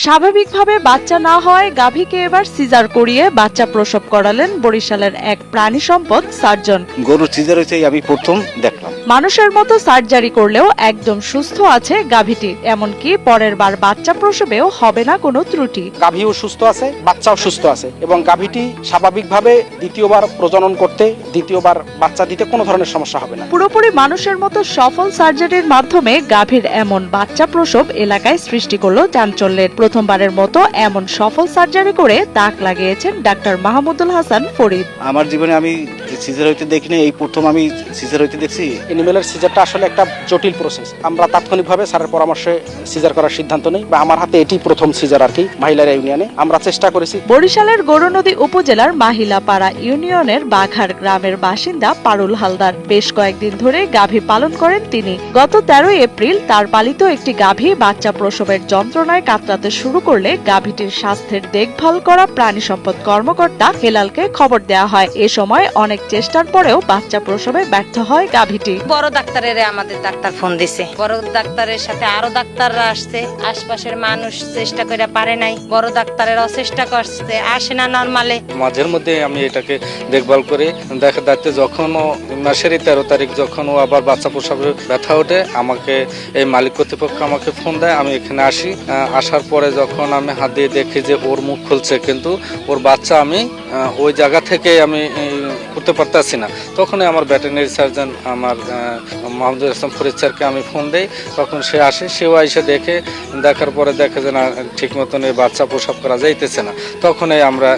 স্বাভাবিকভাবে বাচ্চা না হয় গাভীকে এবার সিজার করিয়ে বাচ্চা প্রসব করালেন বরিশালের এক প্রাণী সম্পদ সার্জন। গরুর সিজার হয়েছে আমি প্রথম দেখলাম। মানুষের মতো সার্জারি করলেও একদম সুস্থ আছে গাভীটি, এমনকি পরের বার বাচ্চা প্রসবেও হবে না কোনো ত্রুটি। গাভীও সুস্থ আছে, বাচ্চাও সুস্থ আছে এবং গাভীটি স্বাভাবিকভাবে দ্বিতীয়বার প্রজনন করতে, দ্বিতীয়বার বাচ্চা দিতে কোনো ধরনের সমস্যা হবে না। পুরোপুরি মানুষের মতো সফল সার্জারির মাধ্যমে গাভীর এমন বাচ্চা প্রসব এলাকায় সৃষ্টি করলো চাঞ্চল্যের। প্রথমবারের মতো এমন সফল সার্জারি করে তাক লাগিয়েছেন ডাক্তার মাহমুদুল হাসান ফরিদ। আমার জীবনে আমি সিজার হইতে দেখিনি, এই প্রথম আমি সিজার হইতে দেখছি। এনিমেলের সিজারটা আসলে একটা জটিল প্রসেস। আমরা তাৎক্ষণিকভাবে স্যারের পরামর্শে সিজার করার সিদ্ধান্ত নেই, বা আমার হাতে এটি প্রথম সিজার আর কি মাহিলারা ইউনিয়নে। আমরা চেষ্টা করেছি। বরিশালের গৌরনদী উপজেলার মাহিলাপাড়া ইউনিয়নের বাঘার গ্রামের বাসিন্দা পারুল হালদার। বেশ কয়েকদিন ধরে গাভী পালন করেন তিনি। গত 13 এপ্রিল তার পালিত একটি গাভী বাচ্চা প্রসবের যন্ত্রণায় কাতরাতে শুরু করলে গাভীটির স্বাস্থ্যের দেখভাল করা প্রাণী সম্পদ কর্মকর্তা হেলালকে খবর দেওয়া হয়। এ সময় অনেক চেষ্টার পরেও বাচ্চা প্রসবে ব্যর্থ হয় গাভীটি। বড় ডাক্তারের আমাদের ডাক্তার ফোন দিছে, বড় ডাক্তারের সাথে আরো ডাক্তাররা আসছে, আশপাশের মানুষ চেষ্টা করে পারে নাই, বড় ডাক্তারেরাও চেষ্টা করছে, আসে না নরমালে। মাঝের মধ্যে আমি এটাকে দেখভাল করে দেখা যাচ্ছে যখন মাসের 13 তারিখ যখন ও আবার বাচ্চা প্রসবে ব্যথা ওঠে, আমাকে এই মালিক কর্তৃপক্ষ আমাকে ফোন দেয়। আমি এখানে আসি, আসার পরে যখন আমি হাত দিয়ে দেখি যে ওর মুখ খুলছে, কিন্তু ওর বাচ্চা আমি ওই জায়গা থেকে আমি করতে পারতেছি না, তখনই আমার ভেটেরিনারি সার্জন আমার মাহমুদুল হাসান ফরিদ স্যারকে আমি ফোন দেই। তখন সে আসে, সেও এসে দেখার পরে দেখে যে না, ঠিক মতন এই বাচ্চা প্রসব করা যাইতেছে না। তখনই আমরা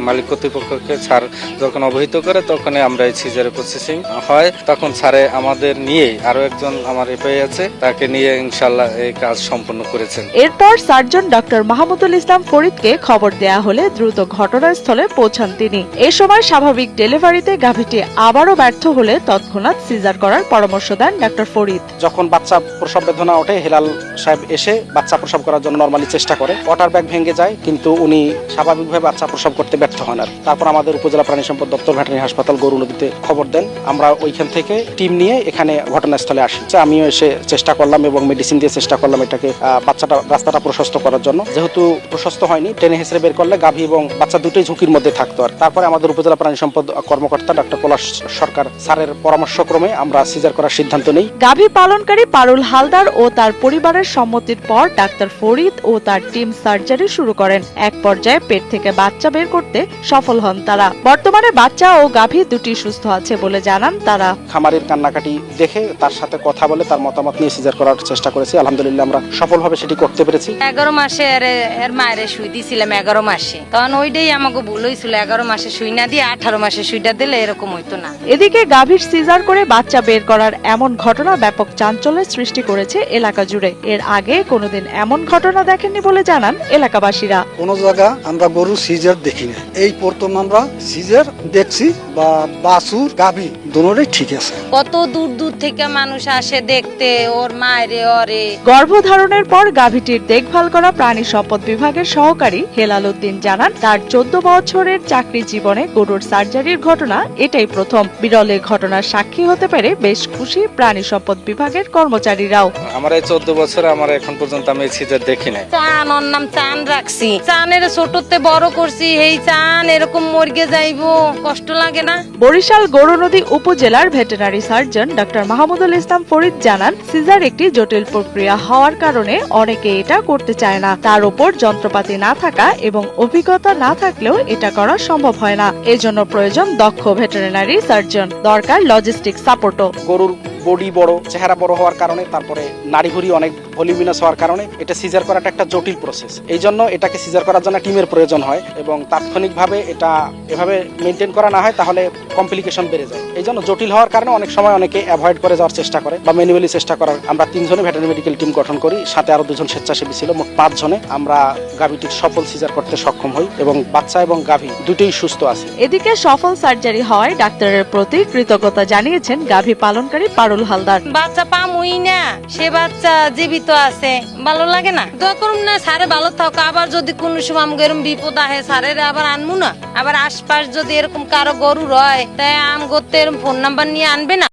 মালিক কর্তৃপক্ষকে স্যার যখন অবহিত করে, তখনই আমরা এই সিজারের প্রসেসিং হয়। তখন স্যারে আমাদের নিয়ে আরো একজন আমার এফআই আছে, তাকে নিয়ে ইনশাল্লাহ এই কাজ সম্পন্ন করেছেন। এরপর সার্জন ডক্টর মাহমুদুল ইসলাম ফরিদকে খবর দেয়া হলে দ্রুত ঘটনাস্থলে পৌঁছান তিনি। এ সময় স্বাভাবিক ডেলিভারিতে গাভীটি আবারও ব্যর্থ হলে তৎক্ষণাৎ সিজার করার পরামর্শ দেন ডক্টর ফরিদ। যখন বাচ্চা প্রসব বেদনা ওঠে, হেলাল সাহেব এসে বাচ্চা প্রসব করার জন্য নরমালি চেষ্টা করে। ওয়াটার ব্যাগ ভেঙে যায়, কিন্তু উনি স্বাভাবিকভাবে বাচ্চা প্রসব করতে ব্যর্থ হন। আর তারপর আমাদের উপজেলা প্রাণী সম্পদ দপ্তর ভেটেরিনারি হাসপাতাল গৌরনদীতে খবর দেন। আমরা ওইখান থেকে টিম নিয়ে এখানে ঘটনাস্থলে আসি। আমিও এসে চেষ্টা করলাম এবং মেডিসিন দিয়ে চেষ্টা করলাম এটাকে রাস্তাটা প্রশস্ত করার জন্য। যেহেতু প্রশস্ত হয়নি, টেনে হেসড়ে বের করলে গাভী এবং বাচ্চা দুটোই ঝুঁকির মধ্যে থাকতো। আর তারপরে আমাদের উপজেলা প্রাণী সম্পদ কর্মকর্তা ডক্টর পলাশ সরকার স্যারের পরামর্শক্রমে আমরা সিজার করার সিদ্ধান্ত নেই। গাভী পালনকারী পারুল হালদার ও তার পরিবারের সম্মতির পর ডাক্তার ফরিদ ও তার টিম সার্জারি শুরু করেন। এক পর্যায়ে পেট থেকে বাচ্চা বের করতে সফল হন তারা। বর্তমানে বাচ্চা ও গাভী দুটি সুস্থ আছে বলে জানান তারা। খামারের কান্নাকাটি দেখে তার সাথে কথা বলে তার মতামত নিয়ে সিজার করার চেষ্টা করেছি। আলহামদুলিল্লাহ আমরা সফলভাবে সেটি করতে পেরেছি। 11 মাসে এর মায়ের সুই দিয়েছিলাম 11 মাসে, তখন ওইটাই আমাকে ভুল হয়েছিল। 11 মাসে সুই না দিয়ে 18 মাসে সুইটা দিলে এরকম হইতো না। এদিকে গাভীর সিজার করে বাচ্চা বের করার এমন ঘটনা ব্যাপক চাঞ্চল্যের সৃষ্টি করেছে এলাকা জুড়ে। এর আগে কোনোদিন এমন ঘটনা দেখেননি বলে জানান এলাকাবাসীরা। কোন জায়গা আমরা গরু সিজার দেখি না, এই প্রথম আমরা সিজার দেখছি। বা বাছুর গাভী দুটোই ঠিক আছে। কত দূর দূর থেকে মানুষ আসে দেখতে, ওর মায়ের ওরে। গর্ভধারণের পর গাভীটির দেখভাল করা প্রাণী সম্পদ বিভাগের সহকারী হেলাল উদ্দিন জানান, তার 14 বছরের চাকরি জীবনে গরুর সার্জারির ঘটনা এটাই প্রথম। বিরল এই ঘটনার সাক্ষী হতে পেরে বেশ খুশি প্রাণী সম্পদ বিভাগের কর্মচারীরাও। আমার এই 14 বছরে আমার এখন পর্যন্ত আমি এই সিজার দেখি নাই। চান, ওর নাম চান রাখছি, চানের ছোটতে বড় করছি। এই চান এরকম মর্গে যাইবো, কষ্ট লাগে না? বরিশাল গৌরনদী উপজেলার ভেটেরিনারি সার্জন ডক্টর মাহমুদুল ইসলাম ফরিদ জানান, সিজার একটি জটিল প্রক্রিয়া হওয়ার কারণে অনেকে এটা করতে চায় না। তার উপর যন্ত্রপাতি না থাকা এবং অভিজ্ঞতা না থাকলেও এটা করা সম্ভব হয় না। এজন্য প্রয়োজন দক্ষ ভেটেরিনারি সার্জন, দরকার লজিস্টিক সাপোর্টও। গরুর বডি বড়, চেহারা বড় হওয়ার কারণে, তারপরে নাড়িভুড়ি অনেক ভলিউমিনাস হওয়ার কারণে এটা সিজার করাটা একটা জটিল প্রসেস। এই জন্য এটাকে সিজার করার জন্য টিমের প্রয়োজন হয় এবং তাৎক্ষণিকভাবে এটা এভাবে মেনটেন করা না হয় তাহলে কমপ্লিকেশন বেড়ে যায়। এই জন্য জটিল হওয়ার কারণে অনেক সময় অনেকে অ্যাভয়েড করে যাওয়ার চেষ্টা করে বা ম্যানুয়ালি চেষ্টা করার। আমরা 3 জনে ভেটেরিনারি মেডিকেল টিম গঠন করি, সাথে আরো 2 জন স্বেচ্ছাসেবী ছিল, মোট 5 জনে আমরা গাভীটির সফল সিজার করতে সক্ষম হই এবং বাচ্চা এবং গাভী দুটোই সুস্থ আছে। এদিকে সফল সার্জারি হওয়ায় ডাক্তারের প্রতি কৃতজ্ঞতা জানিয়েছেন গাভী পালনকারী পারুল হালদার। বাচ্চা পামুই না, সে বাচ্চা জীবিত আছে, ভালো লাগে না? দোয়া করুন না সারে ভালো থাক। আবার যদি কোনো সময় আমাকে এরকম বিপদ আহে, সারের আবার আনবো না। আবার আশপাশ যদি এরকম কারো গরু রয়, তাই আম করতে এরকম ফোন নাম্বার নিয়ে আনবে না।